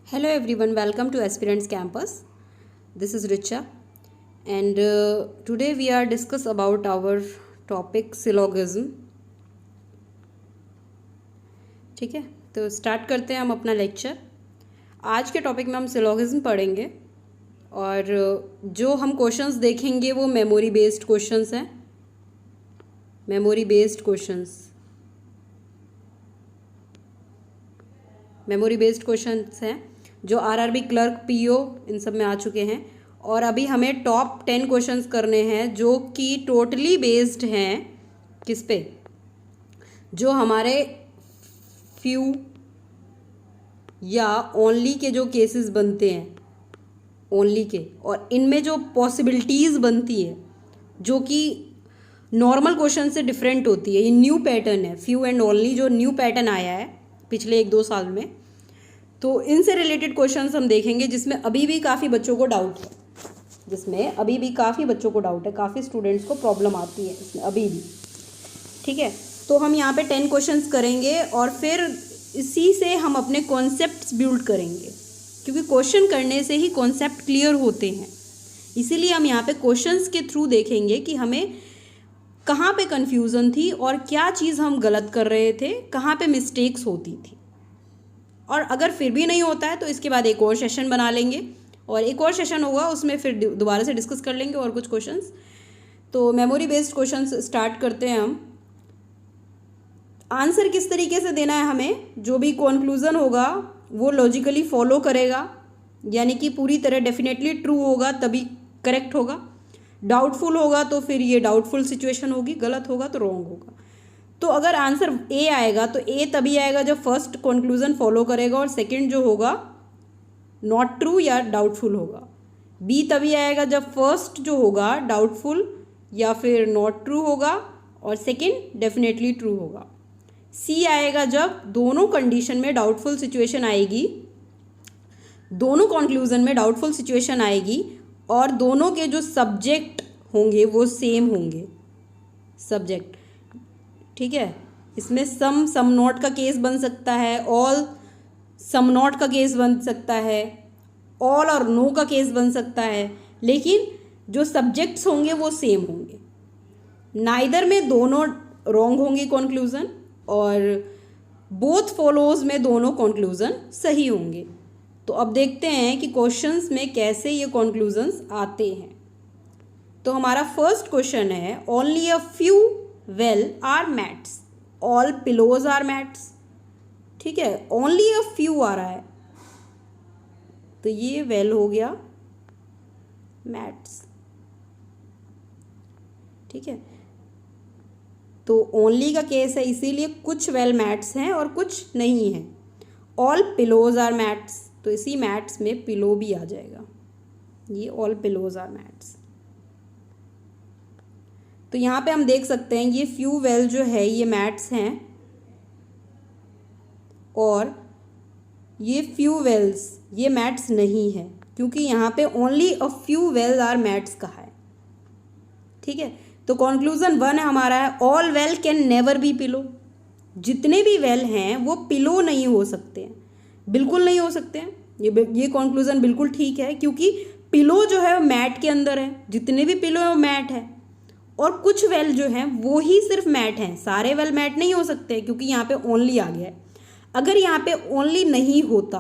Hello everyone, welcome to Aspirants Campus. This is Richa and today we are discuss about our topic syllogism. ठीक है, तो start करते हैं हम अपना लेक्चर. आज के टॉपिक में हम सिलोगिज्म पढ़ेंगे और जो हम क्वेश्चंस देखेंगे वो मेमोरी बेस्ड क्वेश्चंस हैं. मेमोरी बेस्ड क्वेश्चंस हैं जो आरआरबी क्लर्क पीओ इन सब में आ चुके हैं. और अभी हमें टॉप 10 क्वेश्चंस करने हैं जो कि टोटली बेस्ड हैं किस पे, जो हमारे फ्यू या ओनली के जो केसेस बनते हैं ओनली के, और इनमें जो पॉसिबिलिटीज़ बनती है जो कि नॉर्मल क्वेश्चन से डिफरेंट होती है. ये न्यू पैटर्न है, फ्यू एंड ओनली जो न्यू पैटर्न आया है पिछले 1-2 साल में. तो इनसे रिलेटेड क्वेश्चंस हम देखेंगे जिसमें अभी भी काफ़ी बच्चों को डाउट है, काफ़ी स्टूडेंट्स को प्रॉब्लम आती है इसमें अभी भी. ठीक है, तो हम यहाँ पे 10 क्वेश्चंस करेंगे और फिर इसी से हम अपने कॉन्सेप्ट्स बिल्ड करेंगे, क्योंकि क्वेश्चन करने से ही कॉन्सेप्ट क्लियर होते हैं. इसीलिए हम यहाँ पे क्वेश्चंस के थ्रू देखेंगे कि हमें कहाँ पे कन्फ्यूज़न थी और क्या चीज़ हम गलत कर रहे थे, कहाँ पे मिस्टेक्स होती थी. और अगर फिर भी नहीं होता है तो इसके बाद एक और सेशन बना लेंगे और एक और सेशन होगा, उसमें फिर दोबारा से डिस्कस कर लेंगे और कुछ क्वेश्चंस. तो मेमोरी बेस्ड क्वेश्चंस स्टार्ट करते हैं हम. आंसर किस तरीके से देना है हमें, जो भी कंक्लूजन होगा वो लॉजिकली फॉलो करेगा, यानी कि पूरी तरह डेफिनेटली ट्रू होगा तभी करेक्ट होगा. डाउटफुल होगा तो फिर ये डाउटफुल सिचुएशन होगी, गलत होगा तो रॉन्ग होगा. तो अगर आंसर ए आएगा तो ए तभी आएगा जब फर्स्ट कंक्लूजन फॉलो करेगा, और सेकंड जो होगा नॉट ट्रू या डाउटफुल होगा. बी तभी आएगा जब फर्स्ट जो होगा डाउटफुल या फिर नॉट ट्रू होगा और सेकंड डेफिनेटली ट्रू होगा. सी आएगा जब दोनों कंडीशन में डाउटफुल सिचुएशन आएगी, दोनों कंक्लूजन में डाउटफुल सिचुएशन आएगी और दोनों के जो सब्जेक्ट होंगे वो सेम होंगे सब्जेक्ट. ठीक है, इसमें सम नॉट का केस बन सकता है, ऑल सम नॉट का केस बन सकता है, ऑल और नो का केस बन सकता है, लेकिन जो सब्जेक्ट्स होंगे वो सेम होंगे. नाइदर में दोनों रॉन्ग होंगे कंक्लूजन और बोथ फॉलोज में दोनों कंक्लूजन सही होंगे. तो अब देखते हैं कि क्वेश्चंस में कैसे ये कंक्लूजन्स आते हैं. तो हमारा फर्स्ट क्वेश्चन है, only a few well are mats, all pillows are mats. ठीक है, ओनली अ फ्यू आ रहा है तो ये वेल हो गया मैट्स. ठीक है, तो ओनली का केस है इसीलिए कुछ वेल मैट्स हैं और कुछ नहीं है. ऑल पिलोज आर मैट्स, तो इसी मैट्स में पिलो भी आ जाएगा, ये ऑल पिलोज आर मैट्स. तो यहाँ पे हम देख सकते हैं ये फ्यू वेल जो है ये मैट्स हैं और ये फ्यू वेल्स ये मैट्स नहीं है, क्योंकि यहाँ पे only a few wells are mats कहा है. ठीक है, तो कंक्लूजन 1 हमारा है, all well can never be pillow. जितने भी वेल हैं वो पिलो नहीं हो सकते हैं, बिल्कुल नहीं हो सकते हैं. ये कंक्लूजन बिल्कुल ठीक है, क्योंकि पिलो जो है वो मैट के अंदर है, जितने भी पिलो है वो मैट है. और कुछ वेल जो हैं वो ही सिर्फ मैट हैं, सारे वेल मैट नहीं हो सकते क्योंकि यहाँ पे ओनली आ गया है. अगर यहाँ पे ओनली नहीं होता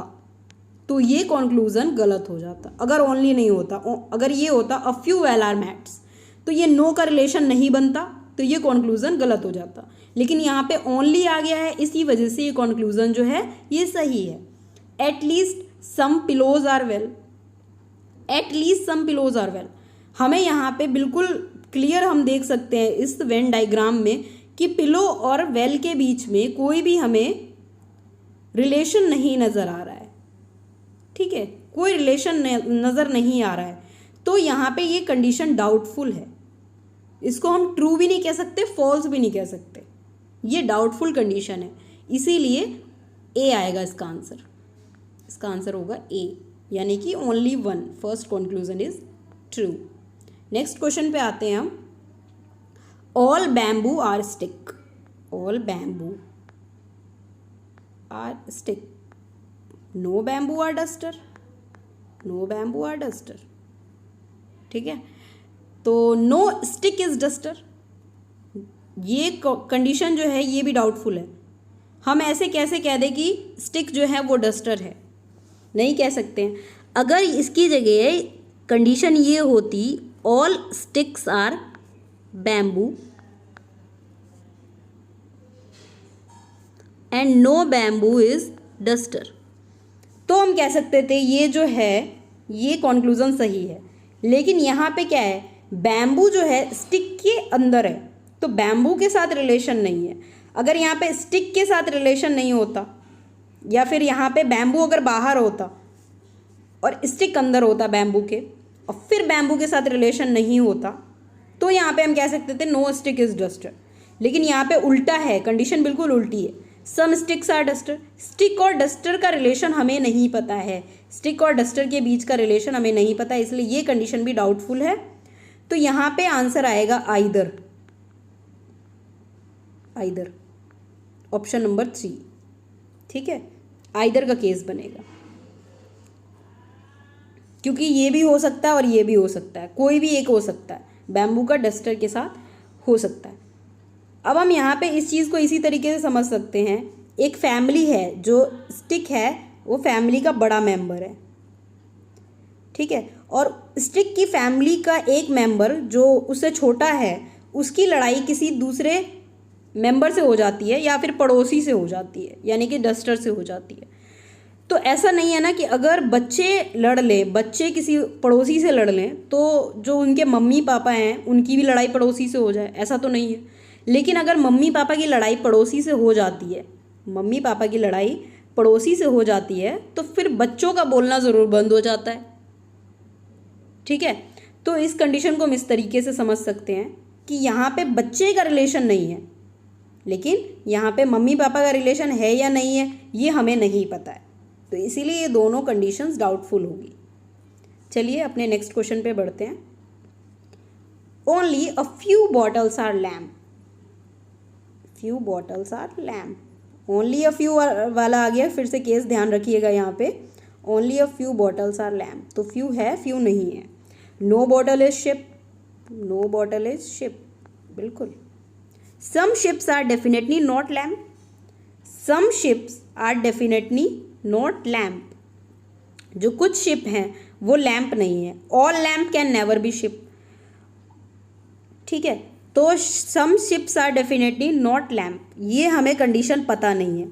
तो ये कंक्लूजन गलत हो जाता. अगर ओनली नहीं होता, अगर ये होता a few well are mats, तो ये नो का रिलेशन नहीं बनता, तो ये कंक्लूजन गलत हो जाता. लेकिन यहाँ पे ओनली आ गया है, इसी वजह से ये कंक्लूजन जो है ये सही है. At least some pillows are well, at least some pillows are well. हमें यहाँ पे बिल्कुल क्लियर हम देख सकते हैं इस वेन डायग्राम में कि पिलो और वेल के बीच में कोई भी हमें रिलेशन नहीं नज़र आ रहा है. ठीक है, कोई रिलेशन नज़र नहीं आ रहा है, तो यहाँ पे ये कंडीशन डाउटफुल है. इसको हम ट्रू भी नहीं कह सकते, फॉल्स भी नहीं कह सकते, ये डाउटफुल कंडीशन है. इसीलिए ए आएगा इसका आंसर. इसका आंसर होगा ए, यानी कि only 1, first conclusion is true. Next question पे आते हैं हम. All bamboo are stick, all bamboo are stick. No bamboo are duster, no bamboo are duster. ठीक है, तो नो स्टिक इज डस्टर, ये कंडीशन जो है ये भी डाउटफुल है। हम ऐसे कैसे कह दें कि स्टिक जो है वो डस्टर है, नहीं कह सकते हैं। अगर इसकी जगह कंडीशन ये होती all sticks are bamboo and no bamboo is duster, तो हम कह सकते थे ये जो है ये कॉन्क्लूजन सही है। लेकिन यहाँ पे क्या है, बैम्बू जो है स्टिक के अंदर है, तो बैम्बू के साथ रिलेशन नहीं है। अगर यहाँ पे स्टिक के साथ रिलेशन नहीं होता, या फिर यहाँ पे बैम्बू अगर बाहर होता और स्टिक अंदर होता बैम्बू के, और फिर बैम्बू के साथ रिलेशन नहीं होता, तो यहाँ पे हम कह सकते थे नो स्टिक इज डस्टर। लेकिन यहाँ पे उल्टा है, कंडीशन बिल्कुल उल्टी है। सम स्टिक्स आर डस्टर, स्टिक और डस्टर का रिलेशन हमें नहीं पता है, स्टिक और डस्टर के बीच का रिलेशन हमें नहीं पता, इसलिए ये कंडीशन भी डाउटफुल है। तो यहाँ पे आंसर आएगा आइदर, आइदर ऑप्शन नंबर 3। ठीक है, आइदर का केस बनेगा, क्योंकि ये भी हो सकता है और ये भी हो सकता है, कोई भी एक हो सकता है, बैम्बू का डस्टर के साथ हो सकता है। अब हम यहाँ पे इस चीज़ को इसी तरीके से समझ सकते हैं, एक फैमिली है, जो स्टिक है वो फैमिली का बड़ा मेंबर है। ठीक है, और स्टिक की फैमिली का एक मेंबर जो उससे छोटा है, उसकी लड़ाई किसी दूसरे मेंबर से हो जाती है या फिर पड़ोसी से हो जाती है, यानी कि डस्टर से हो जाती है। तो ऐसा नहीं है ना कि अगर बच्चे लड़ लें, बच्चे किसी पड़ोसी से लड़ लें, तो जो उनके मम्मी पापा हैं उनकी भी लड़ाई पड़ोसी से हो जाए, ऐसा तो नहीं है। लेकिन अगर मम्मी पापा की लड़ाई पड़ोसी से हो जाती है, मम्मी पापा की लड़ाई पड़ोसी से हो जाती है, तो फिर बच्चों का बोलना ज़रूर बंद हो जाता है। ठीक है, तो इस कंडीशन को हम इस तरीके से समझ सकते हैं कि यहाँ पे बच्चे का रिलेशन नहीं है, लेकिन यहाँ पे मम्मी पापा का रिलेशन है या नहीं है ये हमें नहीं पता है, तो इसीलिए ये दोनों कंडीशंस डाउटफुल होगी। चलिए अपने नेक्स्ट क्वेश्चन पे बढ़ते हैं। Only a few bottles are lamp, few bottles are lamp, only a few वाला आ गया, फिर से केस ध्यान रखिएगा यहाँ पे, only a few bottles are lamp, तो फ्यू है फ्यू नहीं है। No bottle is ship, no bottle is ship, बिल्कुल। Some ships are definitely not lamp, some ships are definitely not lamp, जो कुछ शिप हैं वो लैम्प नहीं है। All lamp can never be ship. ठीक है, तो some ships are definitely not lamp, ये हमें कंडीशन पता नहीं है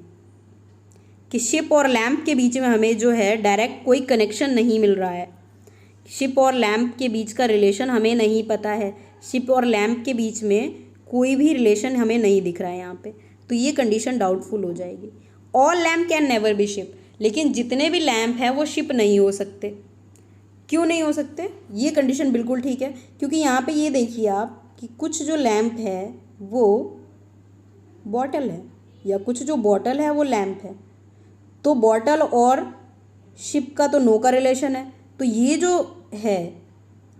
कि शिप और लैम्प के बीच में हमें जो है डायरेक्ट कोई कनेक्शन नहीं मिल रहा है, शिप और लैम्प के बीच का रिलेशन हमें नहीं पता है, शिप और लैम्प के बीच में कोई भी रिलेशन हमें नहीं दिख रहा है यहाँ पे, तो ये कंडीशन डाउटफुल हो जाएगी। All lamp can never be ship, लेकिन जितने भी लैम्प हैं वो शिप नहीं हो सकते। क्यों नहीं हो सकते? ये कंडीशन बिल्कुल ठीक है, क्योंकि यहाँ पे ये देखिए आप कि कुछ जो लैम्प है वो बॉटल है, या कुछ जो बॉटल है वो लैम्प है, तो बॉटल और शिप का तो नो का रिलेशन है, तो ये जो है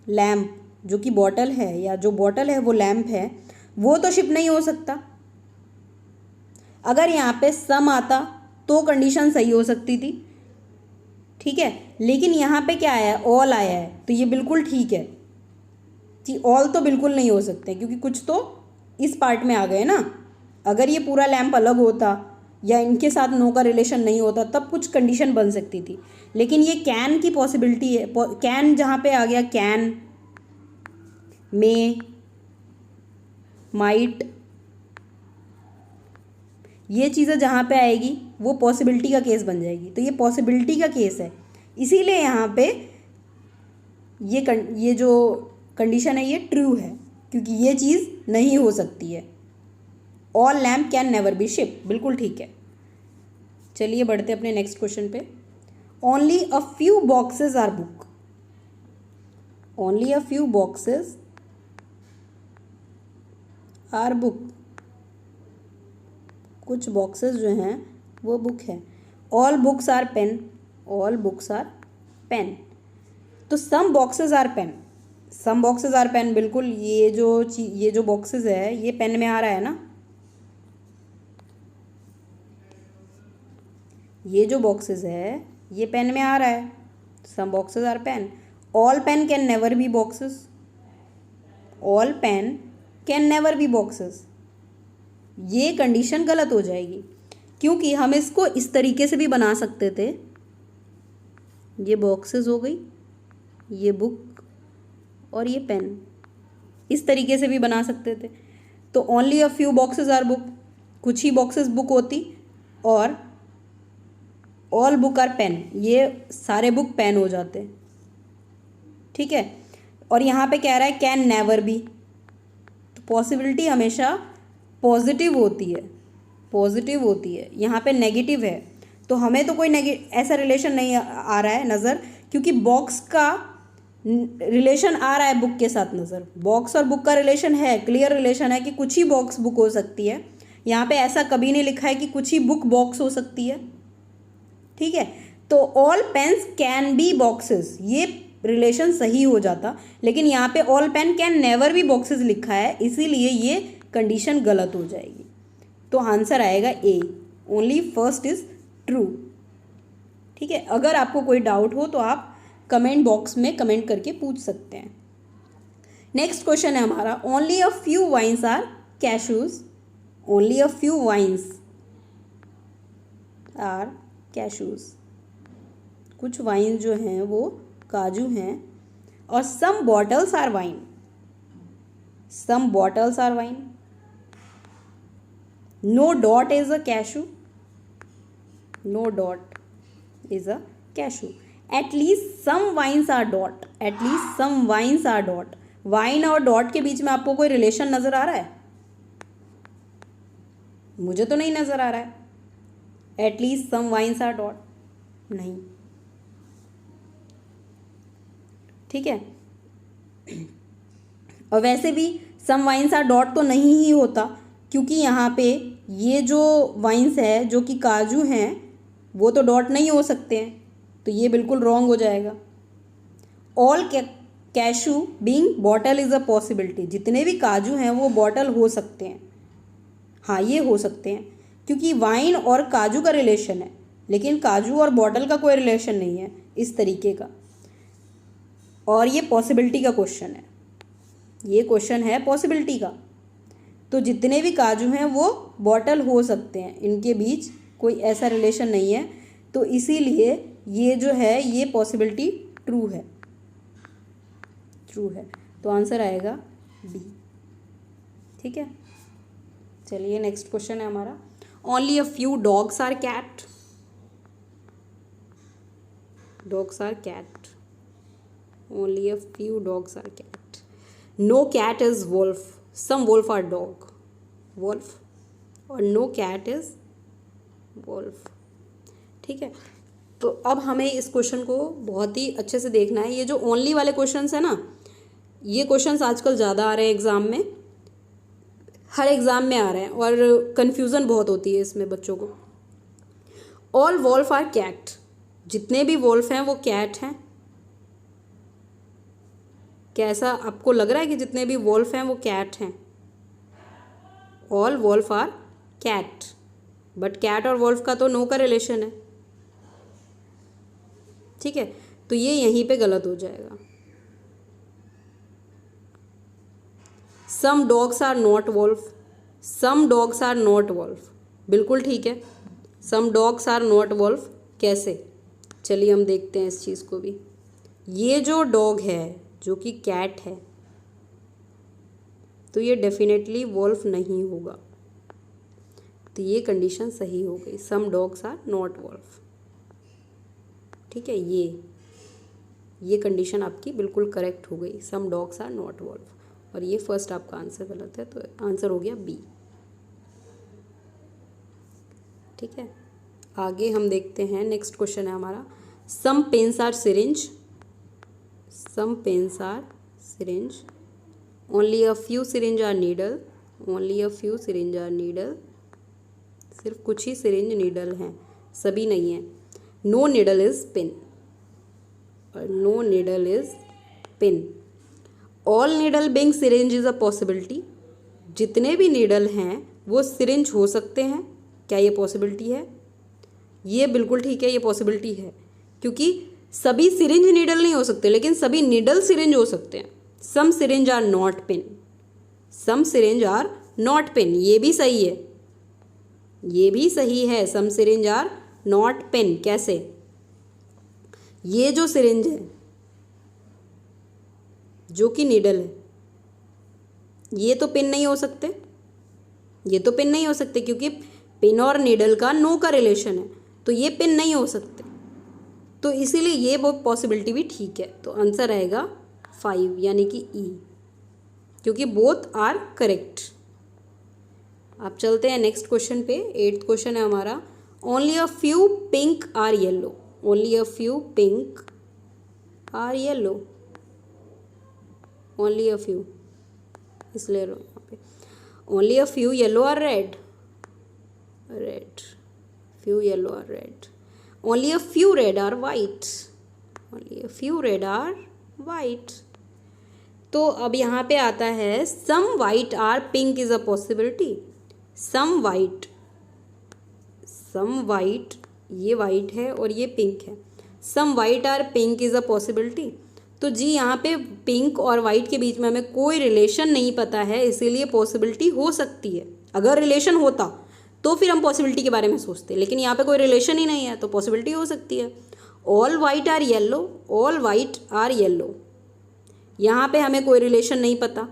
लैम्प जो कि बॉटल है, या जो बॉटल है वो लैम्प है, वो तो शिप नहीं हो सकता। अगर यहाँ पे सम आता तो कंडीशन सही हो सकती थी। ठीक है, लेकिन यहाँ पे क्या आया है, ऑल आया है, तो ये बिल्कुल ठीक है जी। ऑल तो बिल्कुल नहीं हो सकते, क्योंकि कुछ तो इस पार्ट में आ गए ना। अगर ये पूरा लैम्प अलग होता या इनके साथ नो का रिलेशन नहीं होता तब कुछ कंडीशन बन सकती थी, लेकिन ये कैन की पॉसिबिलिटी है, कैन जहाँ पे आ गया, कैन, मे, माइट, ये चीज़ें जहाँ पे आएगी वो पॉसिबिलिटी का केस बन जाएगी, तो ये पॉसिबिलिटी का केस है, इसीलिए यहाँ पे ये जो कंडीशन है ये ट्रू है, क्योंकि ये चीज़ नहीं हो सकती है। All lamp can never be ship, बिल्कुल ठीक है। चलिए बढ़ते अपने नेक्स्ट क्वेश्चन पे। Only a few boxes are book, only a few boxes are book, कुछ बॉक्सेस जो हैं वो बुक है। All books are pen, all books are pen, तो some boxes are pen, some boxes are pen, बिल्कुल ये जो बॉक्सेस है ये पेन में आ रहा है ना, ये जो बॉक्सेस है ये पेन में आ रहा है, some boxes are pen. All pen can never be boxes, all pen can never be boxes, ये कंडीशन गलत हो जाएगी, क्योंकि हम इसको इस तरीके से भी बना सकते थे, ये बॉक्सेस हो गई, ये बुक और ये पेन, इस तरीके से भी बना सकते थे। तो only a few boxes are book, कुछ ही बॉक्सेस बुक होती, और ऑल बुक आर पेन, ये सारे बुक पेन हो जाते। ठीक है, और यहाँ पे कह रहा है कैन नेवर बी, तो पॉसिबिलिटी हमेशा पॉजिटिव होती है, पॉजिटिव होती है, यहाँ पे नेगेटिव है, तो हमें तो कोई ऐसा रिलेशन नहीं आ रहा है नज़र, क्योंकि बॉक्स का रिलेशन आ रहा है बुक के साथ नज़र। बॉक्स और बुक का रिलेशन है, क्लियर रिलेशन है कि कुछ ही बॉक्स बुक हो सकती है। यहाँ पे ऐसा कभी नहीं लिखा है कि कुछ ही बुक बॉक्स हो सकती है। ठीक है, तो all pens can be boxes, ये रिलेशन सही हो जाता, लेकिन यहाँ पे all pen can never be boxes लिखा है, इसीलिए ये कंडीशन गलत हो जाएगी। तो आंसर आएगा ए, ओनली फर्स्ट इज ट्रू। ठीक है, अगर आपको कोई डाउट हो तो आप कमेंट बॉक्स में कमेंट करके पूछ सकते हैं। नेक्स्ट क्वेश्चन है हमारा, only a few wines are cashews, only a few wines are cashews, कुछ वाइन जो हैं वो काजू हैं, और some bottles are wine, some bottles are wine, no dot is a cashew, no dot is a cashew, at least some wines are dot, at least some wines are dot, wine और dot के बीच में आपको कोई relation नजर आ रहा है? मुझे तो नहीं नजर आ रहा है। At least some wines are dot, नहीं। ठीक है, और वैसे भी सम वाइन्स आर डॉट तो नहीं ही होता, क्योंकि यहाँ पे ये जो वाइन्स है जो कि काजू हैं वो तो डॉट नहीं हो सकते हैं, तो ये बिल्कुल रॉन्ग हो जाएगा। All cashew being bottle is a possibility, जितने भी काजू हैं वो बॉटल हो सकते हैं, हाँ ये हो सकते हैं, क्योंकि वाइन और काजू का रिलेशन है, लेकिन काजू और बॉटल का कोई रिलेशन नहीं है इस तरीके का, और ये पॉसिबिलिटी का क्वेश्चन है, ये क्वेश्चन है पॉसिबिलिटी का। तो जितने भी काजू हैं वो बॉटल हो सकते हैं, इनके बीच कोई ऐसा रिलेशन नहीं है, तो इसीलिए ये जो है ये पॉसिबिलिटी ट्रू है, ट्रू है। तो आंसर आएगा बी। ठीक है, चलिए नेक्स्ट क्वेश्चन है हमारा, only a few dogs are cat, dogs are cat, only a few dogs are cat, no cat is wolf, some wolf are dog, wolf, और नो कैट इज वुल्फ। ठीक है, तो अब हमें इस क्वेश्चन को बहुत ही अच्छे से देखना है। ये जो ओनली वाले क्वेश्चंस है ना, ये क्वेश्चंस आजकल ज़्यादा आ रहे हैं एग्ज़ाम में, हर एग्ज़ाम में आ रहे हैं, और कन्फ्यूज़न बहुत होती है इसमें बच्चों को। ऑल वॉल्फ आर कैट, जितने भी वॉल्फ हैं वो कैट हैं, क्या ऐसा आपको लग रहा है कि जितने भी वॉल्फ हैं वो कैट हैं? All wolf are cat, but cat और वॉल्फ का तो नो का रिलेशन है। ठीक है, तो ये यहीं पे गलत हो जाएगा। Some dogs are not wolf, some dogs are not wolf, बिल्कुल ठीक है, some dogs are not wolf, कैसे? चलिए हम देखते हैं इस चीज़ को भी। ये जो डॉग है जो कि कैट है, तो ये डेफिनेटली वॉल्फ नहीं होगा, तो ये कंडीशन सही हो गई, some dogs are not wolf. ठीक है, ये कंडीशन आपकी बिल्कुल करेक्ट हो गई, some dogs are not wolf, और ये फर्स्ट आपका आंसर गलत है, तो आंसर हो गया बी। ठीक है, आगे हम देखते हैं, नेक्स्ट क्वेश्चन है हमारा, some pens are syringe, some pens are syringe, only a few syringe are needle, only a few syringe are needle, सिर्फ कुछ ही सिरिंज नीडल हैं, सभी नहीं हैं। नो नीडल इज पिन, और no needle is pin, all needle being syringe is a possibility, जितने भी नीडल हैं वो सिरिंज हो सकते हैं, क्या ये पॉसिबिलिटी है? ये बिल्कुल ठीक है, ये पॉसिबिलिटी है, क्योंकि सभी सिरिंज नीडल नहीं हो सकते, लेकिन सभी नीडल सिरिंज हो सकते हैं। Some syringe are not pin, some syringe are not pin, ये भी सही है, ये भी सही है। Some syringe are not pin, कैसे? ये जो सिरिंज है जो कि नीडल है, ये तो पिन नहीं हो सकते, ये तो पिन नहीं हो सकते क्योंकि पिन और नीडल का नो का रिलेशन है, तो ये पिन नहीं हो सकते। तो इसीलिए ये वो पॉसिबिलिटी भी ठीक है। तो आंसर रहेगा 5 यानी कि ई, क्योंकि बोथ आर करेक्ट। आप चलते हैं नेक्स्ट क्वेश्चन पे। 8th क्वेश्चन है हमारा, only a few pink are yellow, only a few pink are yellow, only a few, इसलिए यहाँ पे only a few yellow are red, red, few yellow are red, only a few red are white, only a few red are white. तो अब यहाँ पे आता है some white are pink is a possibility, some white, some white, ये white है और ये पिंक है, some white are pink is a possibility. तो जी यहाँ पे पिंक और वाइट के बीच में हमें कोई रिलेशन नहीं पता है, इसीलिए पॉसिबिलिटी हो सकती है। अगर रिलेशन होता तो फिर हम पॉसिबिलिटी के बारे में सोचते, लेकिन यहाँ पे कोई रिलेशन ही नहीं है तो पॉसिबिलिटी हो सकती है। All white are yellow, all white are yellow, यहाँ पे हमें कोई रिलेशन नहीं पता,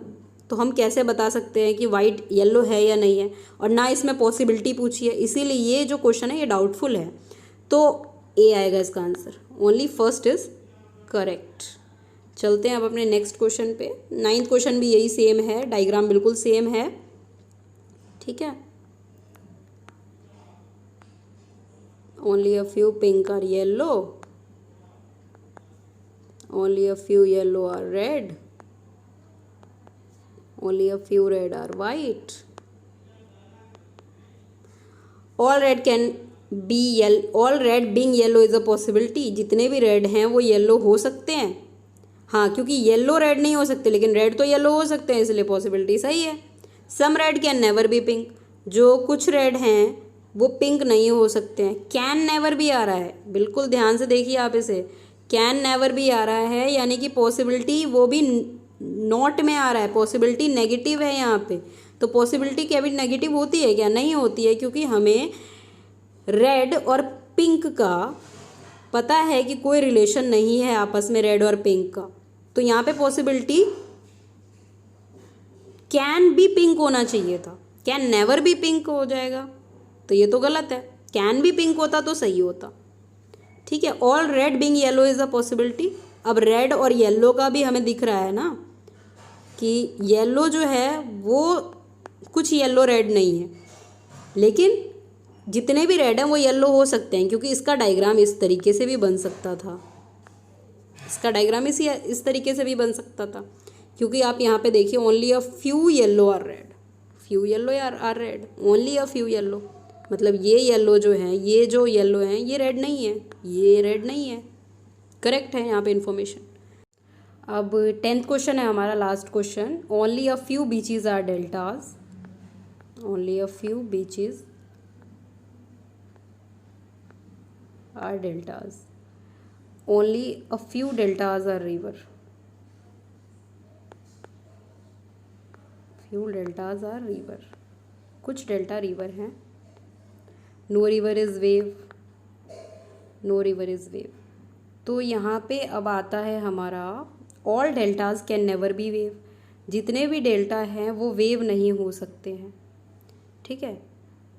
तो हम कैसे बता सकते हैं कि वाइट येलो है या नहीं है, और ना इसमें पॉसिबिलिटी पूछी है, इसीलिए ये जो क्वेश्चन है ये डाउटफुल है। तो ए आएगा इसका answer, only first is correct. चलते हैं अब अपने नेक्स्ट क्वेश्चन पे। 9th क्वेश्चन भी यही सेम है, डायग्राम बिल्कुल सेम है, ठीक है। Only a few pink are yellow, only a few yellow are red, only a few red are white, all red can be yellow, all red being yellow is a possibility, जितने भी red हैं वो yellow हो सकते हैं। हाँ, क्योंकि yellow red नहीं हो सकते, लेकिन रेड तो येलो हो सकते हैं, इसलिए पॉसिबिलिटी सही है। Some red can never be pink, जो कुछ रेड हैं वो पिंक नहीं हो सकते हैं। कैन नेवर भी आ रहा है, बिल्कुल ध्यान से देखिए आप इसे, कैन नेवर भी आ रहा है, यानी कि पॉसिबिलिटी वो भी नॉट में आ रहा है, पॉसिबिलिटी नेगेटिव है यहाँ पे। तो पॉसिबिलिटी क्या भी नेगेटिव होती है क्या? नहीं होती है, क्योंकि हमें रेड और पिंक का पता है कि कोई रिलेशन नहीं है आपस में रेड और पिंक का। तो यहाँ पे पॉसिबिलिटी कैन बी पिंक होना चाहिए था, कैन नेवर बी पिंक हो जाएगा, तो ये तो गलत है। कैन बी पिंक होता तो सही होता, ठीक है। All red being yellow is a possibility, अब रेड और येलो का भी हमें दिख रहा है ना कि येलो जो है वो कुछ येलो रेड नहीं है, लेकिन जितने भी रेड हैं वो येलो हो सकते हैं, क्योंकि इसका डायग्राम इस तरीके से भी बन सकता था, इसका डायग्राम इस तरीके से भी बन सकता था, क्योंकि आप यहाँ पे देखिए only a few yellow are red, few yellow are red, only a few yellow, मतलब ये येलो जो है, ये जो येलो हैं ये रेड नहीं है, ये रेड नहीं है, करेक्ट है यहाँ पे इन्फॉर्मेशन। अब 10th क्वेश्चन है हमारा, last question, only a few beaches are deltas, only a few beaches are deltas, only a few deltas are river, few deltas are river, कुछ डेल्टा रिवर हैं। No river is wave, no river is wave. तो यहाँ पे अब आता है हमारा all deltas can never be wave, जितने भी डेल्टा हैं वो वेव नहीं हो सकते हैं, ठीक है,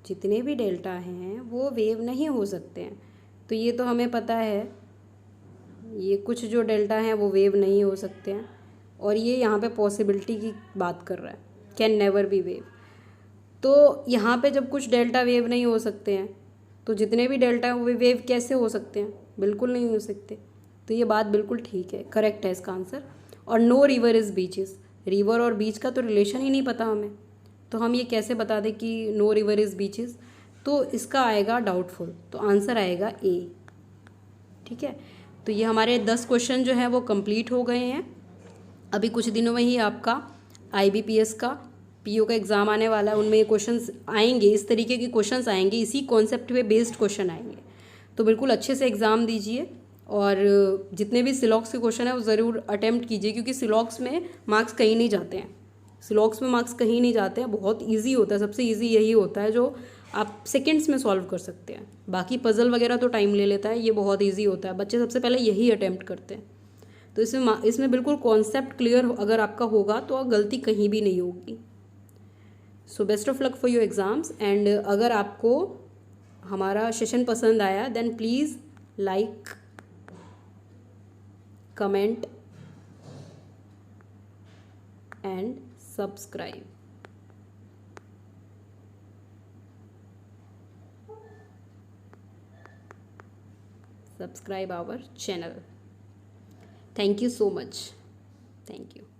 जितने भी डेल्टा हैं वो वेव नहीं हो सकते हैं। तो ये तो हमें पता है, ये कुछ जो डेल्टा हैं वो वेव नहीं हो सकते हैं, और ये यहाँ पे पॉसिबिलिटी की बात कर रहा है, कैन नेवर बी वेव। तो यहाँ पे जब कुछ डेल्टा वेव नहीं हो सकते हैं, तो जितने भी डेल्टा हैं वो वेव कैसे हो सकते हैं? बिल्कुल नहीं हो सकते। तो ये बात बिल्कुल ठीक है, करेक्ट है इसका आंसर। और no river is beaches, river और बीच का तो रिलेशन ही नहीं पता हमें, तो हम ये कैसे बता दें कि नो रिवर इज़ बीचेस? तो इसका आएगा डाउटफुल, तो आंसर आएगा ए, ठीक है। तो ये हमारे 10 क्वेश्चन जो हैं वो कंप्लीट हो गए हैं। अभी कुछ दिनों में ही आपका IBPS का PO का एग्ज़ाम आने वाला है, उनमें ये क्वेश्चंस आएंगे, इस तरीके के क्वेश्चंस आएंगे, इसी कॉन्सेप्ट पे बेस्ड क्वेश्चन आएंगे। तो बिल्कुल अच्छे से एग्ज़ाम दीजिए और जितने भी सिलॉक्स के क्वेश्चन है वो ज़रूर अटेम्प्ट कीजिए, क्योंकि सिलॉक्स में मार्क्स कहीं नहीं जाते हैं। सिलॉक्स में मार्क्स कहीं नहीं जाते हैं, बहुत इजी होता है, सबसे इजी यही होता है जो आप सेकंड्स में सॉल्व कर सकते हैं। बाकी पजल वगैरह तो टाइम ले लेता है, ये बहुत इजी होता है, बच्चे सबसे पहले यही अटेम्प्ट करते हैं। तो इसमें बिल्कुल कॉन्सेप्ट क्लियर अगर आपका होगा तो गलती कहीं भी नहीं होगी। So best of luck for your exams. And अगर आपको हमारा सेशन पसंद आया then please like, comment and subscribe. Subscribe our channel. Thank you so much. Thank you.